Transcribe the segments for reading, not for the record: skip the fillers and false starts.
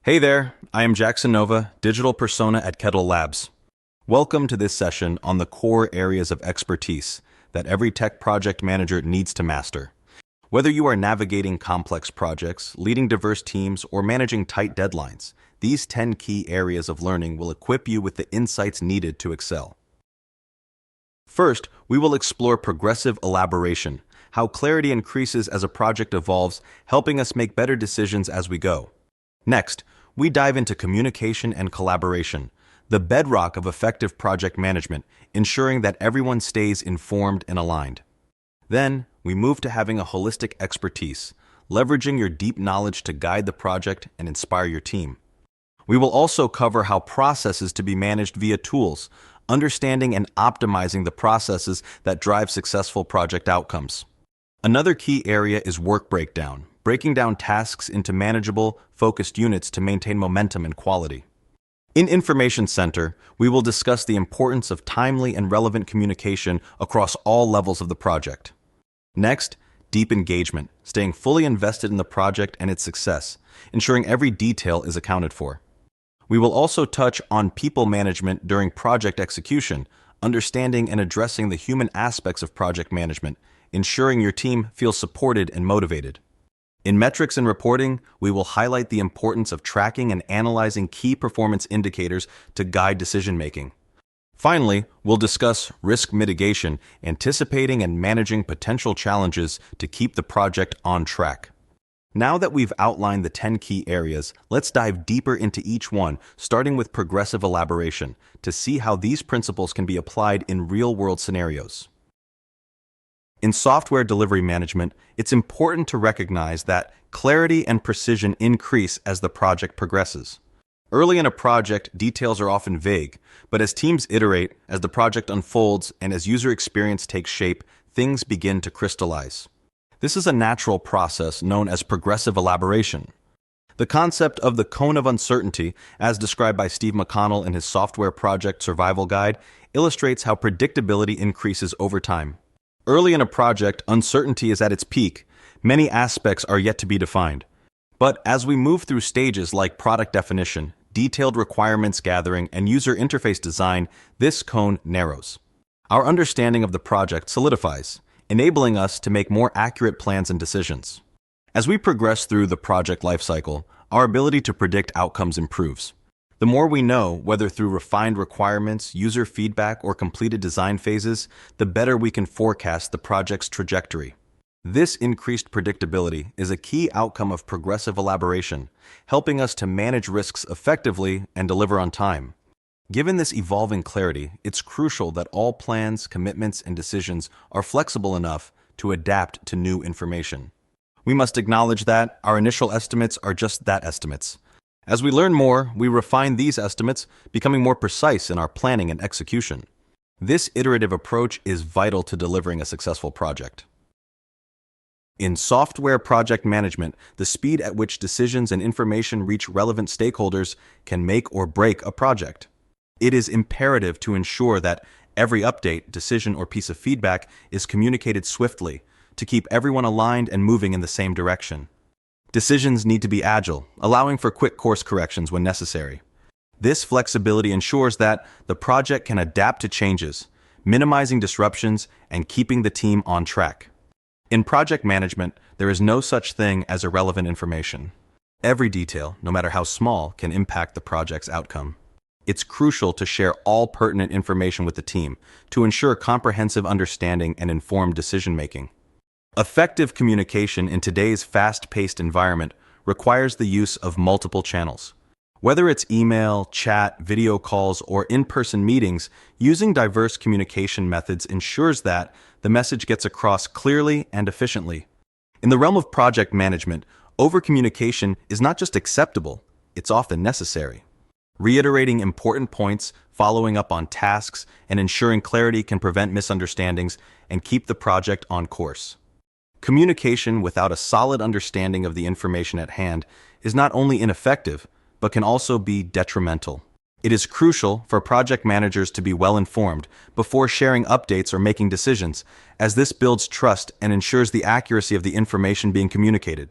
Hey there, I am Jackson Nova, digital persona at Kadel Labs. Welcome to this session on the core areas of expertise that every tech project manager needs to master. Whether you are navigating complex projects, leading diverse teams, or managing tight deadlines, these 10 key areas of learning will equip you with the insights needed to excel. First, we will explore progressive elaboration, how clarity increases as a project evolves, helping us make better decisions as we go. Next, we dive into communication and collaboration, the bedrock of effective project management, ensuring that everyone stays informed and aligned. Then, we move to having a holistic expertise, leveraging your deep knowledge to guide the project and inspire your team. We will also cover how processes to be managed via tools, understanding and optimizing the processes that drive successful project outcomes. Another key area is work breakdown, breaking down tasks into manageable, focused units to maintain momentum and quality. In Information Center, we will discuss the importance of timely and relevant communication across all levels of the project. Next, deep engagement, staying fully invested in the project and its success, ensuring every detail is accounted for. We will also touch on people management during project execution, understanding and addressing the human aspects of project management, ensuring your team feels supported and motivated. In metrics and reporting, we will highlight the importance of tracking and analyzing key performance indicators to guide decision-making. Finally, we'll discuss risk mitigation, anticipating and managing potential challenges to keep the project on track. Now that we've outlined the 10 key areas, let's dive deeper into each one, starting with progressive elaboration, to see how these principles can be applied in real-world scenarios. In software delivery management, it's important to recognize that clarity and precision increase as the project progresses. Early in a project, details are often vague, but as teams iterate, as the project unfolds, and as user experience takes shape, things begin to crystallize. This is a natural process known as progressive elaboration. The concept of the cone of uncertainty, as described by Steve McConnell in his Software Project Survival Guide, illustrates how predictability increases over time. Early in a project, uncertainty is at its peak. Many aspects are yet to be defined. But as we move through stages like product definition, detailed requirements gathering, and user interface design, this cone narrows. Our understanding of the project solidifies, enabling us to make more accurate plans and decisions. As we progress through the project lifecycle, our ability to predict outcomes improves. The more we know, whether through refined requirements, user feedback, or completed design phases, the better we can forecast the project's trajectory. This increased predictability is a key outcome of progressive elaboration, helping us to manage risks effectively and deliver on time. Given this evolving clarity, it's crucial that all plans, commitments, and decisions are flexible enough to adapt to new information. We must acknowledge that our initial estimates are just that, estimates. As we learn more, we refine these estimates, becoming more precise in our planning and execution. This iterative approach is vital to delivering a successful project. In software project management, the speed at which decisions and information reach relevant stakeholders can make or break a project. It is imperative to ensure that every update, decision, or piece of feedback is communicated swiftly to keep everyone aligned and moving in the same direction. Decisions need to be agile, allowing for quick course corrections when necessary. This flexibility ensures that the project can adapt to changes, minimizing disruptions and keeping the team on track. In project management, there is no such thing as irrelevant information. Every detail, no matter how small, can impact the project's outcome. It's crucial to share all pertinent information with the team to ensure comprehensive understanding and informed decision-making. Effective communication in today's fast-paced environment requires the use of multiple channels. Whether it's email, chat, video calls, or in-person meetings, using diverse communication methods ensures that the message gets across clearly and efficiently. In the realm of project management, over-communication is not just acceptable, it's often necessary. Reiterating important points, following up on tasks, and ensuring clarity can prevent misunderstandings and keep the project on course. Communication without a solid understanding of the information at hand is not only ineffective, but can also be detrimental. It is crucial for project managers to be well informed before sharing updates or making decisions, as this builds trust and ensures the accuracy of the information being communicated.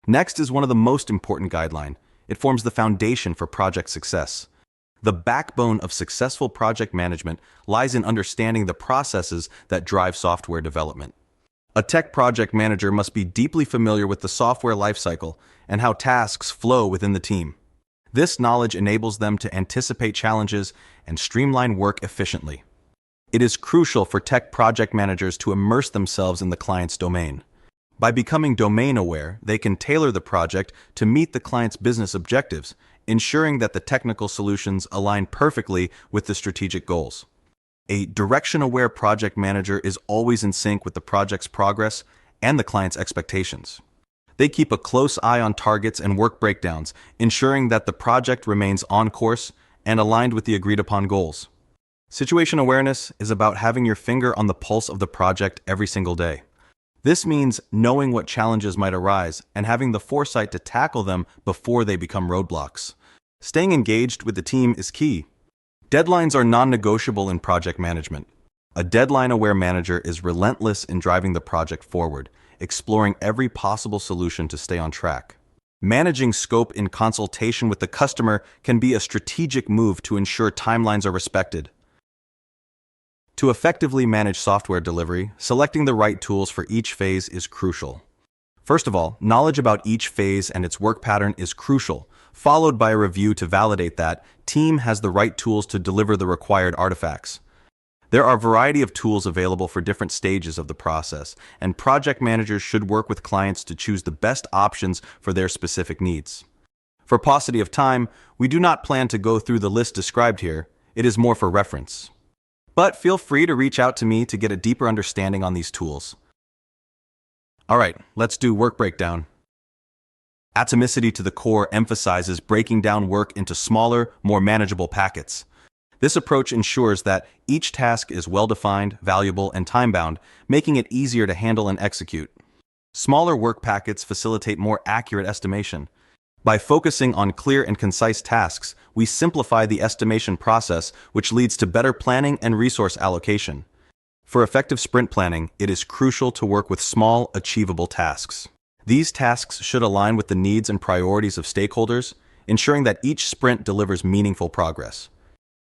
Next is one of the most important guidelines. It forms the foundation for project success. The backbone of successful project management lies in understanding the processes that drive software development. A tech project manager must be deeply familiar with the software lifecycle and how tasks flow within the team. This knowledge enables them to anticipate challenges and streamline work efficiently. It is crucial for tech project managers to immerse themselves in the client's domain. By becoming domain aware, they can tailor the project to meet the client's business objectives, ensuring that the technical solutions align perfectly with the strategic goals. A direction-aware project manager is always in sync with the project's progress and the client's expectations. They keep a close eye on targets and work breakdowns, ensuring that the project remains on course and aligned with the agreed-upon goals. Situation awareness is about having your finger on the pulse of the project every single day. This means knowing what challenges might arise and having the foresight to tackle them before they become roadblocks. Staying engaged with the team is key. Deadlines are non-negotiable in project management. A deadline-aware manager is relentless in driving the project forward, exploring every possible solution to stay on track. Managing scope in consultation with the customer can be a strategic move to ensure timelines are respected. To effectively manage software delivery, selecting the right tools for each phase is crucial. First of all, knowledge about each phase and its work pattern is crucial, followed by a review to validate that team has the right tools to deliver the required artifacts. There are a variety of tools available for different stages of the process, and project managers should work with clients to choose the best options for their specific needs. For paucity of time, we do not plan to go through the list described here. It is more for reference. But feel free to reach out to me to get a deeper understanding on these tools. Alright, let's do work breakdown. Atomicity to the core emphasizes breaking down work into smaller, more manageable packets. This approach ensures that each task is well-defined, valuable, and time-bound, making it easier to handle and execute. Smaller work packets facilitate more accurate estimation. By focusing on clear and concise tasks, we simplify the estimation process, which leads to better planning and resource allocation. For effective sprint planning, it is crucial to work with small, achievable tasks. These tasks should align with the needs and priorities of stakeholders, ensuring that each sprint delivers meaningful progress.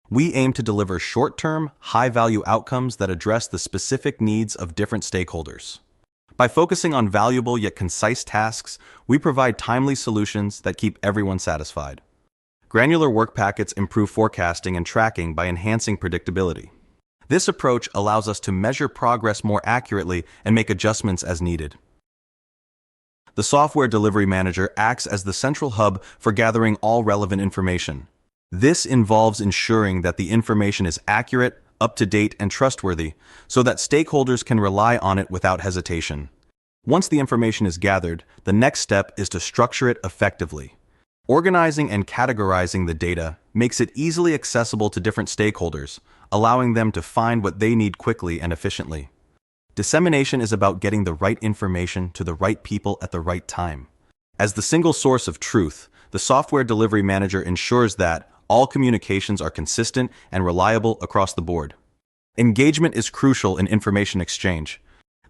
We aim to deliver short-term, high-value outcomes that address the specific needs of different stakeholders. By focusing on valuable yet concise tasks, we provide timely solutions that keep everyone satisfied. Granular work packets improve forecasting and tracking by enhancing predictability. This approach allows us to measure progress more accurately and make adjustments as needed. The software delivery manager acts as the central hub for gathering all relevant information. This involves ensuring that the information is accurate, up-to-date, and trustworthy, so that stakeholders can rely on it without hesitation. Once the information is gathered, the next step is to structure it effectively. Organizing and categorizing the data makes it easily accessible to different stakeholders, allowing them to find what they need quickly and efficiently. Dissemination is about getting the right information to the right people at the right time. As the single source of truth, the software delivery manager ensures that all communications are consistent and reliable across the board. Engagement is crucial in information exchange.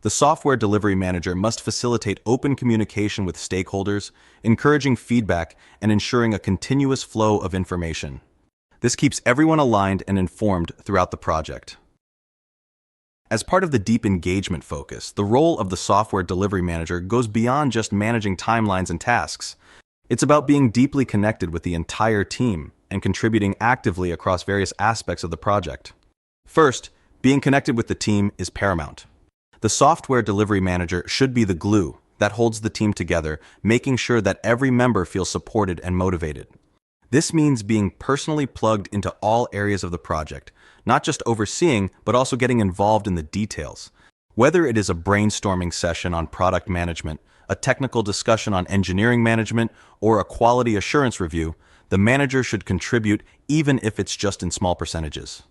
The software delivery manager must facilitate open communication with stakeholders, encouraging feedback and ensuring a continuous flow of information. This keeps everyone aligned and informed throughout the project. As part of the deep engagement focus, the role of the software delivery manager goes beyond just managing timelines and tasks. It's about being deeply connected with the entire team and contributing actively across various aspects of the project. First, being connected with the team is paramount. The software delivery manager should be the glue that holds the team together, making sure that every member feels supported and motivated. This means being personally plugged into all areas of the project, not just overseeing, but also getting involved in the details. Whether it is a brainstorming session on product management, a technical discussion on engineering management, or a quality assurance review, the manager should contribute even if it's just in small percentages.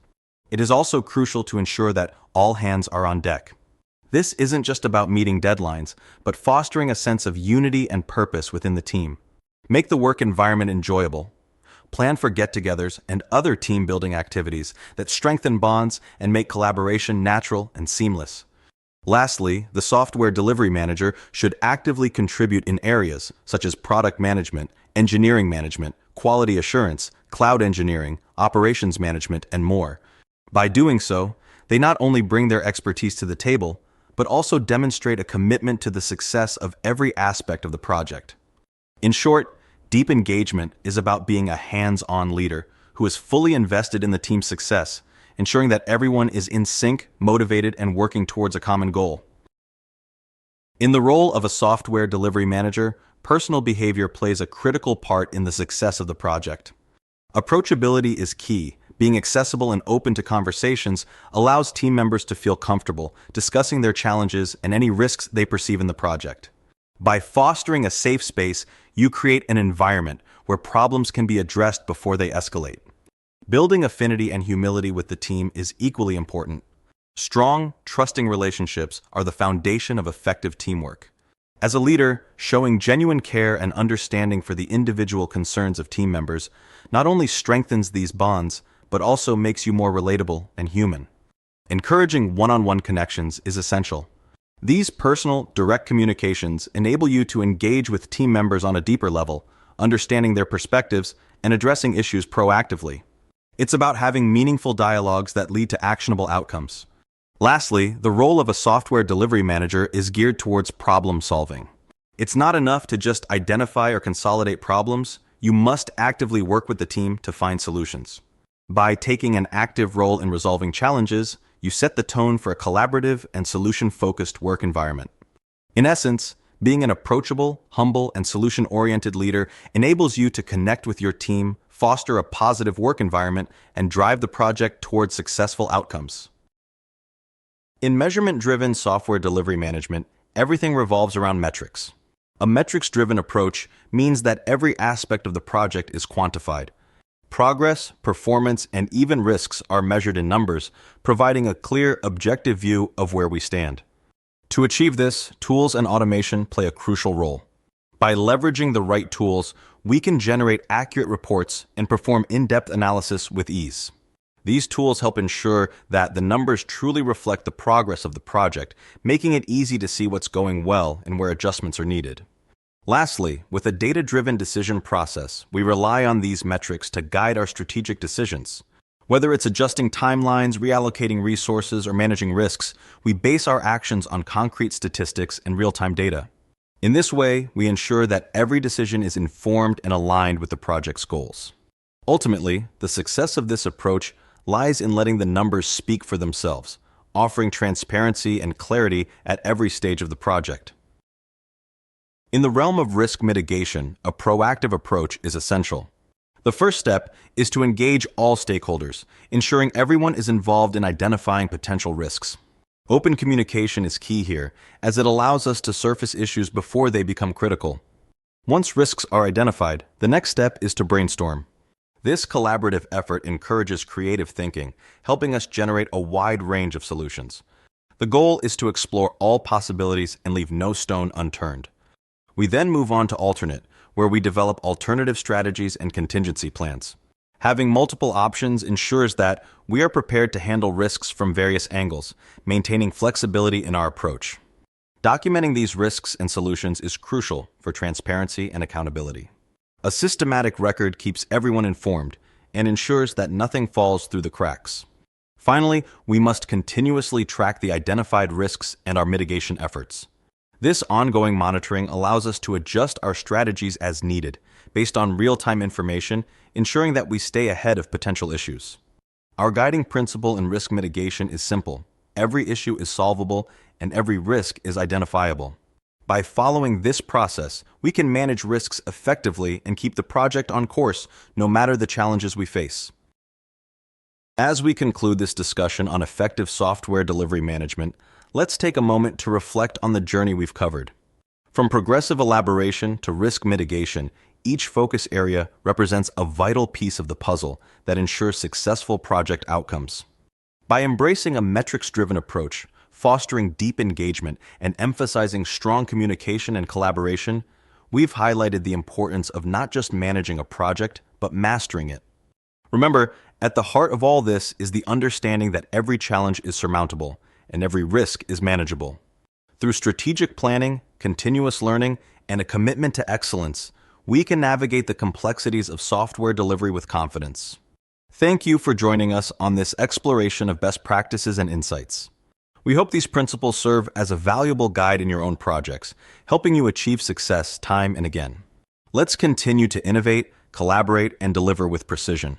It is also crucial to ensure that all hands are on deck. This isn't just about meeting deadlines, but fostering a sense of unity and purpose within the team. Make the work environment enjoyable. Plan for get-togethers and other team-building activities that strengthen bonds and make collaboration natural and seamless. Lastly, the software delivery manager should actively contribute in areas such as product management, engineering management, quality assurance, cloud engineering, operations management, and more. By doing so, they not only bring their expertise to the table, but also demonstrate a commitment to the success of every aspect of the project. In short, deep engagement is about being a hands-on leader who is fully invested in the team's success, ensuring that everyone is in sync, motivated, and working towards a common goal. In the role of a software delivery manager, personal behavior plays a critical part in the success of the project. Approachability is key. Being accessible and open to conversations allows team members to feel comfortable discussing their challenges and any risks they perceive in the project. By fostering a safe space, you create an environment where problems can be addressed before they escalate. Building affinity and humility with the team is equally important. Strong, trusting relationships are the foundation of effective teamwork. As a leader, showing genuine care and understanding for the individual concerns of team members not only strengthens these bonds, but also makes you more relatable and human. Encouraging one-on-one connections is essential. These personal, direct communications enable you to engage with team members on a deeper level, understanding their perspectives and addressing issues proactively. It's about having meaningful dialogues that lead to actionable outcomes. Lastly, the role of a software delivery manager is geared towards problem solving. It's not enough to just identify or consolidate problems, you must actively work with the team to find solutions. By taking an active role in resolving challenges, you set the tone for a collaborative and solution-focused work environment. In essence, being an approachable, humble, and solution-oriented leader enables you to connect with your team, foster a positive work environment, and drive the project towards successful outcomes. In measurement-driven software delivery management, everything revolves around metrics. A metrics-driven approach means that every aspect of the project is quantified. Progress, performance, and even risks are measured in numbers, providing a clear, objective view of where we stand. To achieve this, tools and automation play a crucial role. By leveraging the right tools, we can generate accurate reports and perform in-depth analysis with ease. These tools help ensure that the numbers truly reflect the progress of the project, making it easy to see what's going well and where adjustments are needed. Lastly, with a data-driven decision process, we rely on these metrics to guide our strategic decisions. Whether it's adjusting timelines, reallocating resources, or managing risks, we base our actions on concrete statistics and real-time data. In this way, we ensure that every decision is informed and aligned with the project's goals. Ultimately, the success of this approach lies in letting the numbers speak for themselves, offering transparency and clarity at every stage of the project. In the realm of risk mitigation, a proactive approach is essential. The first step is to engage all stakeholders, ensuring everyone is involved in identifying potential risks. Open communication is key here, as it allows us to surface issues before they become critical. Once risks are identified, the next step is to brainstorm. This collaborative effort encourages creative thinking, helping us generate a wide range of solutions. The goal is to explore all possibilities and leave no stone unturned. We then move on to alternate, where we develop alternative strategies and contingency plans. Having multiple options ensures that we are prepared to handle risks from various angles, maintaining flexibility in our approach. Documenting these risks and solutions is crucial for transparency and accountability. A systematic record keeps everyone informed and ensures that nothing falls through the cracks. Finally, we must continuously track the identified risks and our mitigation efforts. This ongoing monitoring allows us to adjust our strategies as needed, based on real-time information, ensuring that we stay ahead of potential issues. Our guiding principle in risk mitigation is simple. Every issue is solvable, and every risk is identifiable. By following this process, we can manage risks effectively and keep the project on course, no matter the challenges we face. As we conclude this discussion on effective software delivery management, let's take a moment to reflect on the journey we've covered. From progressive elaboration to risk mitigation, each focus area represents a vital piece of the puzzle that ensures successful project outcomes. By embracing a metrics-driven approach, fostering deep engagement, and emphasizing strong communication and collaboration, we've highlighted the importance of not just managing a project, but mastering it. Remember, at the heart of all this is the understanding that every challenge is surmountable, and every risk is manageable. Through strategic planning, continuous learning, and a commitment to excellence, we can navigate the complexities of software delivery with confidence. Thank you for joining us on this exploration of best practices and insights. We hope these principles serve as a valuable guide in your own projects, helping you achieve success time and again. Let's continue to innovate, collaborate, and deliver with precision.